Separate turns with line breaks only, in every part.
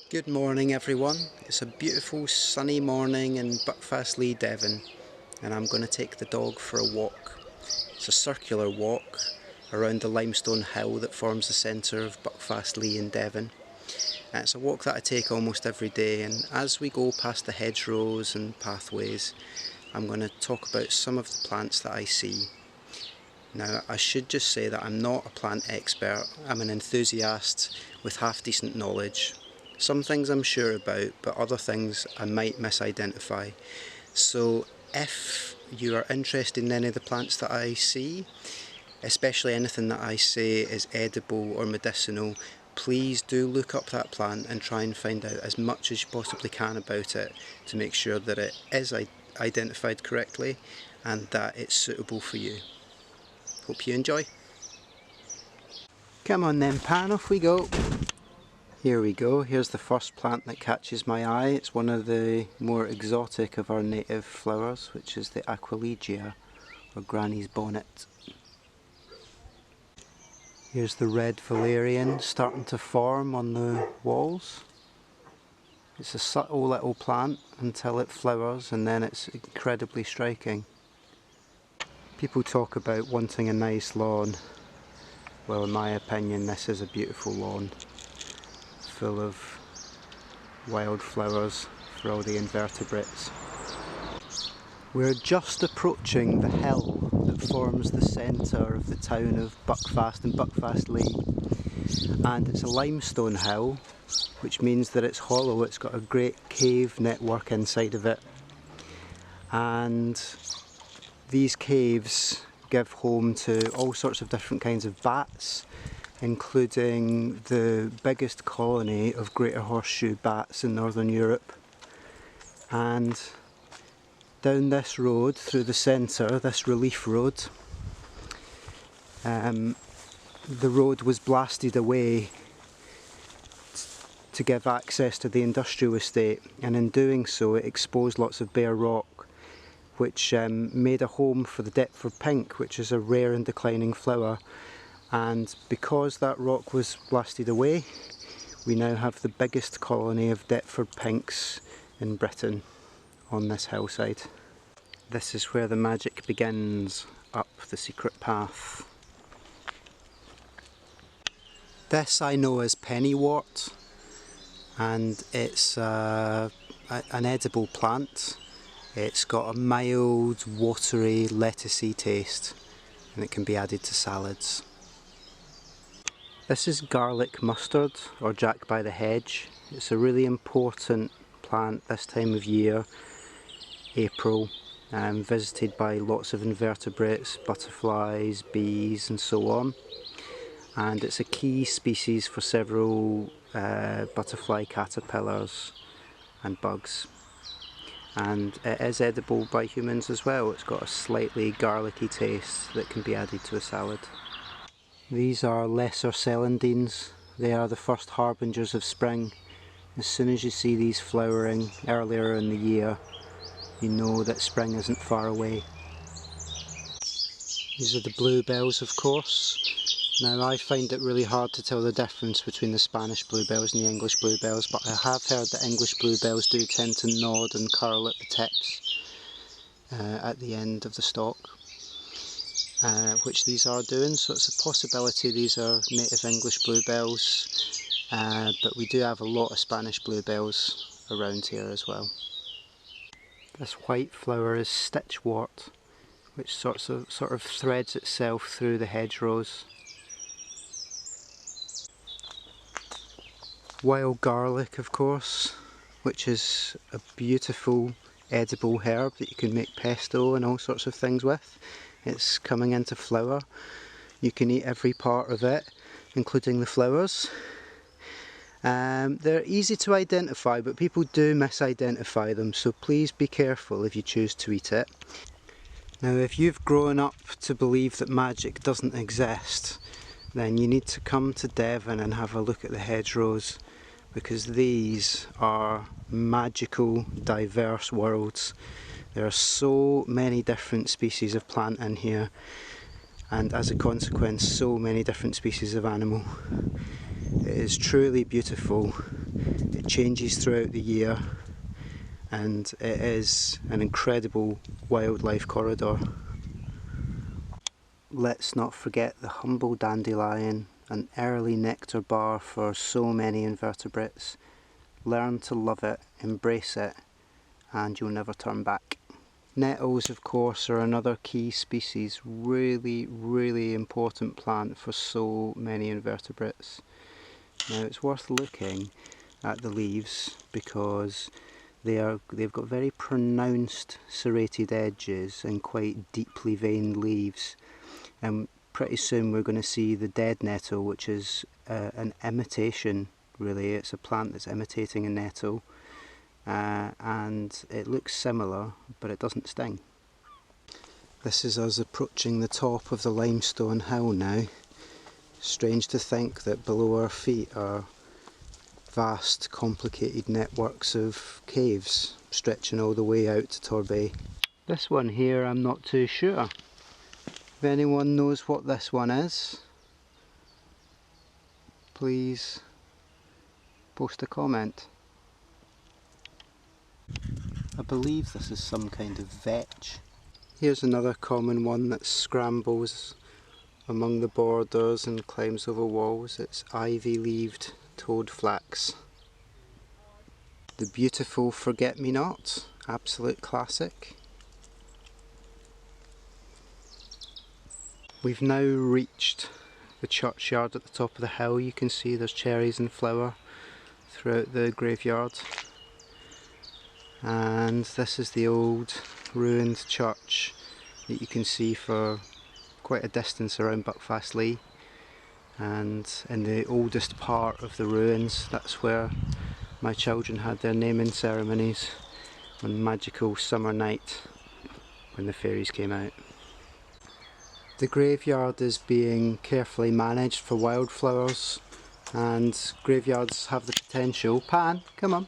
Good morning everyone. It's a beautiful sunny morning in Buckfastleigh, Devon, and I'm going to take the dog for a walk. It's a circular walk around the limestone hill that forms the centre of Buckfastleigh in Devon. And it's a walk that I take almost every day, and as we go past the hedgerows and pathways, I'm going to talk about some of the plants that I see. Now, I should just say that I'm not a plant expert. I'm an enthusiast with half decent knowledge. Some things I'm sure about, but other things I might misidentify. So if you are interested in any of the plants that I see, especially anything that I say is edible or medicinal, please do look up that plant and try and find out as much as you possibly can about it to make sure that it is identified correctly and that it's suitable for you. Hope you enjoy. Come on then Pan, off we go. Here we go, here's the first plant that catches my eye. It's one of the more exotic of our native flowers, which is the Aquilegia, or Granny's Bonnet. Here's the red valerian starting to form on the walls. It's a subtle little plant until it flowers, and then it's incredibly striking. People talk about wanting a nice lawn. Well, in my opinion, this is a beautiful lawn, full of wildflowers for all the invertebrates. We're just approaching the hill that forms the centre of the town of Buckfast and Buckfastleigh, and it's a limestone hill, which means that it's hollow. It's got a great cave network inside of it, and these caves give home to all sorts of different kinds of bats, including the biggest colony of greater horseshoe bats in Northern Europe. And down this road through the centre, this relief road, the road was blasted away to give access to the industrial estate, and in doing so it exposed lots of bare rock, which made a home for the Deptford pink, which is a rare and declining flower. And because that rock was blasted away, we now have the biggest colony of Deptford pinks in Britain on this hillside. This is where the magic begins, up the secret path. This I know as pennywort, and it's an edible plant. It's got a mild, watery, lettucey taste, and it can be added to salads. This is garlic mustard, or Jack by the hedge. It's a really important plant this time of year, April, visited by lots of invertebrates, butterflies, bees and so on. And it's a key species for several butterfly caterpillars and bugs. And it is edible by humans as well. It's got a slightly garlicky taste that can be added to a salad. These are lesser celandines. They are the first harbingers of spring. As soon as you see these flowering earlier in the year, you know that spring isn't far away. These are the bluebells, of course. Now, I find it really hard to tell the difference between the Spanish bluebells and the English bluebells, but I have heard that English bluebells do tend to nod and curl at the tips at the end of the stalk, which these are doing, so it's a possibility these are native English bluebells, but we do have a lot of Spanish bluebells around here as well. This white flower is stitchwort, which sort of threads itself through the hedgerows. Wild garlic, of course, which is a beautiful edible herb that you can make pesto and all sorts of things with. It's coming into flower. You can eat every part of it, including the flowers. They're easy to identify, but people do misidentify them, so please be careful if you choose to eat it. Now, if you've grown up to believe that magic doesn't exist, then you need to come to Devon and have a look at the hedgerows, because these are magical, diverse worlds. There are so many different species of plant in here, and as a consequence so many different species of animal. It is truly beautiful. It changes throughout the year and it is an incredible wildlife corridor. Let's not forget the humble dandelion, an early nectar bar for so many invertebrates. Learn to love it, embrace it, and you'll never turn back. Nettles, of course, are another key species, really important plant for so many invertebrates. Now it's worth looking at the leaves because they've got very pronounced serrated edges and quite deeply veined leaves. And pretty soon we're going to see the dead nettle, which is an imitation, really. It's a plant that's imitating a nettle, and it looks similar, but it doesn't sting. This is us approaching the top of the limestone hill now. Strange to think that below our feet are vast, complicated networks of caves stretching all the way out to Torbay. This one here I'm not too sure. If anyone knows what this one is, please post a comment. I believe this is some kind of vetch. Here's another common one that scrambles among the borders and climbs over walls. It's ivy-leaved toadflax. The beautiful forget-me-not, absolute classic. We've now reached the churchyard at the top of the hill. You can see there's cherries in flower throughout the graveyard. And this is the old ruined church that you can see for quite a distance around Buckfastleigh. And in the oldest part of the ruins, that's where my children had their naming ceremonies one magical summer night when the fairies came out. The graveyard is being carefully managed for wildflowers, and graveyards have the potential, Pan, come on,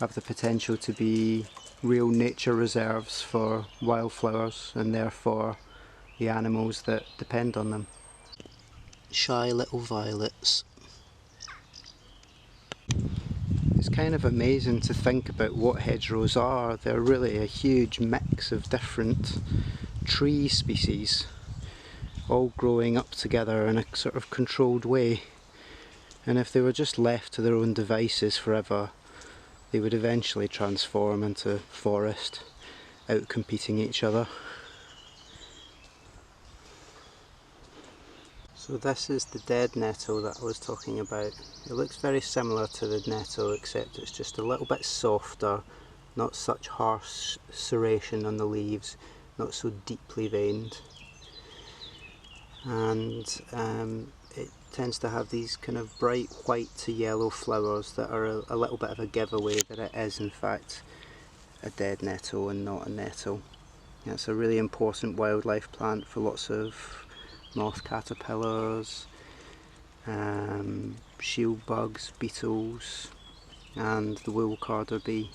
have the potential to be real nature reserves for wildflowers and therefore the animals that depend on them. Shy little violets. It's kind of amazing to think about what hedgerows are. They're really a huge mix of different tree species, all growing up together in a sort of controlled way. And if they were just left to their own devices forever, they would eventually transform into forest, out-competing each other. So this is the dead nettle that I was talking about. It looks very similar to the nettle, except it's just a little bit softer, not such harsh serration on the leaves, not so deeply veined. And it tends to have these kind of bright white to yellow flowers that are a little bit of a giveaway that it is in fact a dead nettle and not a nettle. It's a really important wildlife plant for lots of moth caterpillars, shield bugs, beetles, and the wool carder bee.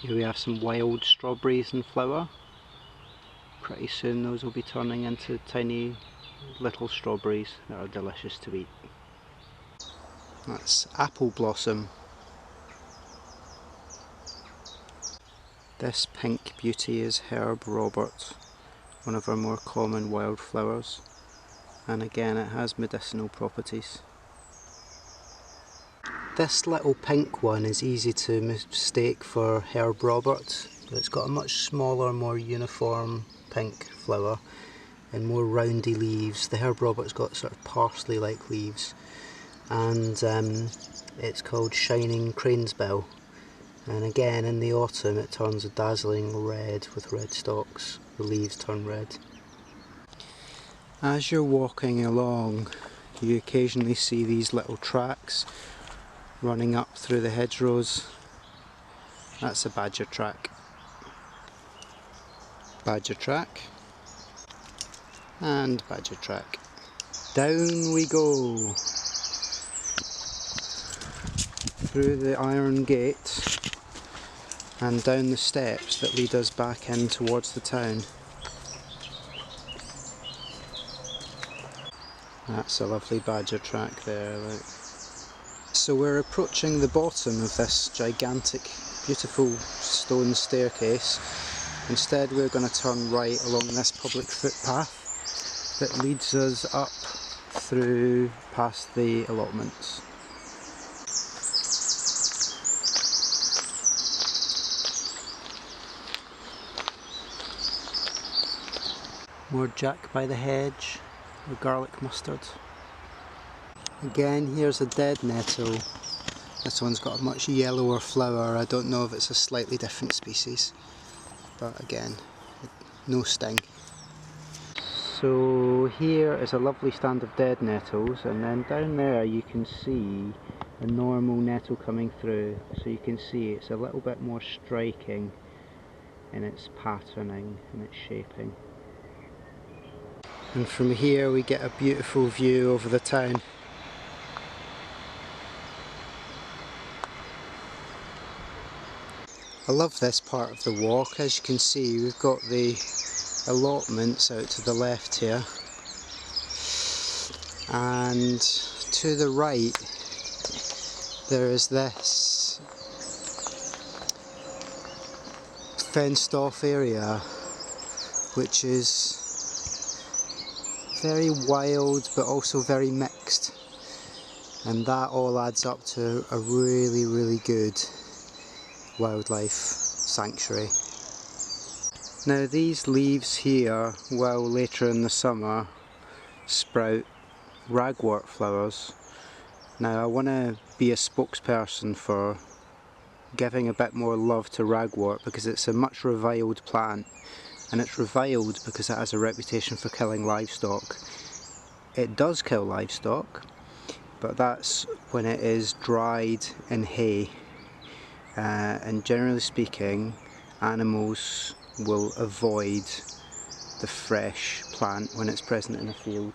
Here we have some wild strawberries in flower. Pretty soon those will be turning into tiny little strawberries that are delicious to eat. That's apple blossom. This pink beauty is Herb Robert, one of our more common wildflowers, and again it has medicinal properties. This little pink one is easy to mistake for Herb Robert, but it's got a much smaller, more uniform pink flower and more roundy leaves. The Herb Robert's got sort of parsley-like leaves, and it's called Shining Cranesbill. And again in the autumn it turns a dazzling red with red stalks. The leaves turn red. As you're walking along, you occasionally see these little tracks running up through the hedgerows. That's a badger track. Badger track. And badger track. Down we go through the iron gate and down the steps that lead us back in towards the town. That's a lovely badger track there. Look. So we're approaching the bottom of this gigantic, beautiful stone staircase. Instead we're going to turn right along this public footpath that leads us up through past the allotments. More jack by the hedge, or garlic mustard. Again, here's a dead nettle. This one's got a much yellower flower. I don't know if it's a slightly different species, but again, no sting. So here is a lovely stand of dead nettles, and then down there you can see a normal nettle coming through. So you can see it's a little bit more striking in its patterning and its shaping. And from here we get a beautiful view over the town. I love this part of the walk. As you can see, we've got the allotments out to the left here, and to the right there is this fenced off area which is very wild but also very mixed, and that all adds up to a really good wildlife sanctuary. Now these leaves here will later in the summer sprout ragwort flowers. Now I want to be a spokesperson for giving a bit more love to ragwort because it's a much reviled plant, and it's reviled because it has a reputation for killing livestock. It does kill livestock, but that's when it is dried in hay, and generally speaking animals will avoid the fresh plant when it's present in a field.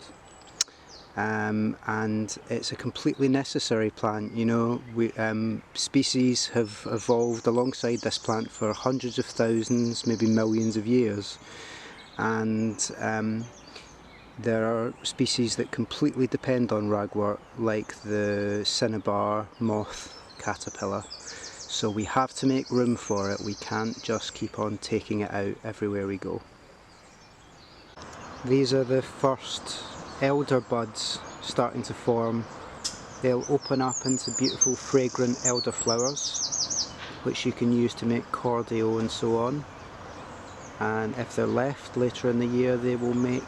And it's a completely necessary plant. You know, species have evolved alongside this plant for hundreds of thousands, maybe millions of years, and there are species that completely depend on ragwort, like the cinnabar moth caterpillar. So we have to make room for it. We can't just keep on taking it out everywhere we go. These are the first elder buds starting to form. They'll open up into beautiful fragrant elder flowers, which you can use to make cordial and so on. And if they're left later in the year, they will make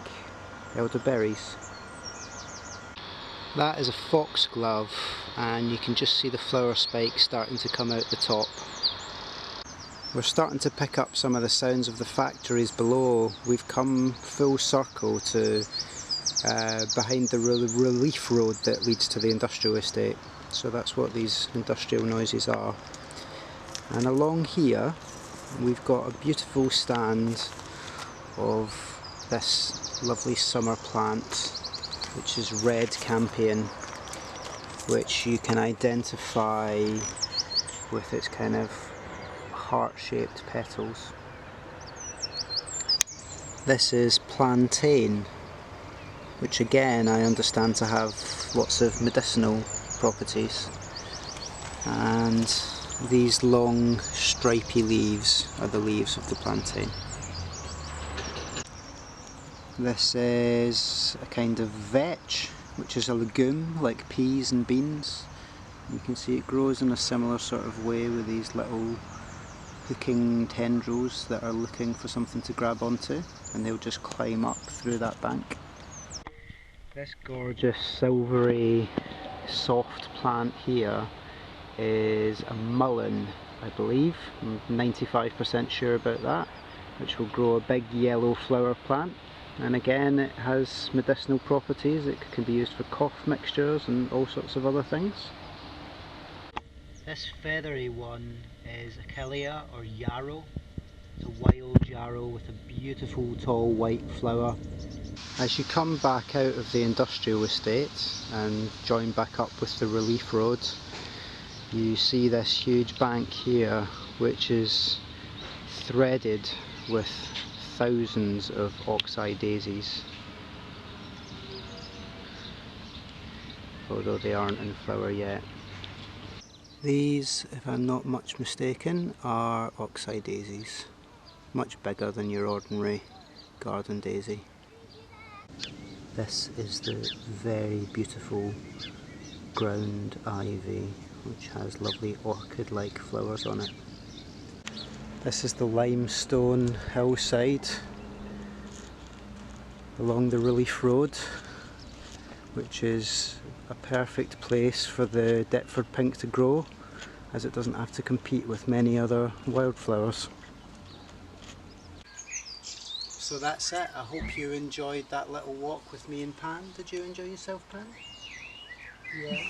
elderberries. That is a foxglove, and you can just see the flower spikes starting to come out the top. We're starting to pick up some of the sounds of the factories below. We've come full circle to behind the relief road that leads to the industrial estate. So that's what these industrial noises are. And along here we've got a beautiful stand of this lovely summer plant, which is red campion, which you can identify with its kind of heart-shaped petals. This is plantain, which again I understand to have lots of medicinal properties, and these long stripy leaves are the leaves of the plantain. This is a kind of vetch, which is a legume like peas and beans. You can see it grows in a similar sort of way with these little hooking tendrils that are looking for something to grab onto, and they'll just climb up through that bank. This gorgeous silvery soft plant here is a mullein, I believe. I'm 95% sure about that, which will grow a big yellow flower plant. And again, it has medicinal properties. It can be used for cough mixtures and all sorts of other things. This feathery one is Achillea or yarrow. It's a wild yarrow with a beautiful tall white flower. As you come back out of the industrial estate and join back up with the relief road, you see this huge bank here which is threaded with thousands of oxeye daisies. although they aren't in flower yet. These, if I'm not much mistaken, are oxeye daisies. Much bigger than your ordinary garden daisy. This is the very beautiful ground ivy, which has lovely orchid-like flowers on it. This is the limestone hillside along the Relief Road, which is a perfect place for the Deptford pink to grow, as it doesn't have to compete with many other wildflowers. So that's it. I hope you enjoyed that little walk with me and Pan. Did you enjoy yourself, Pan? Yeah.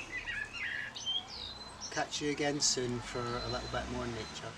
Catch you again soon for a little bit more nature.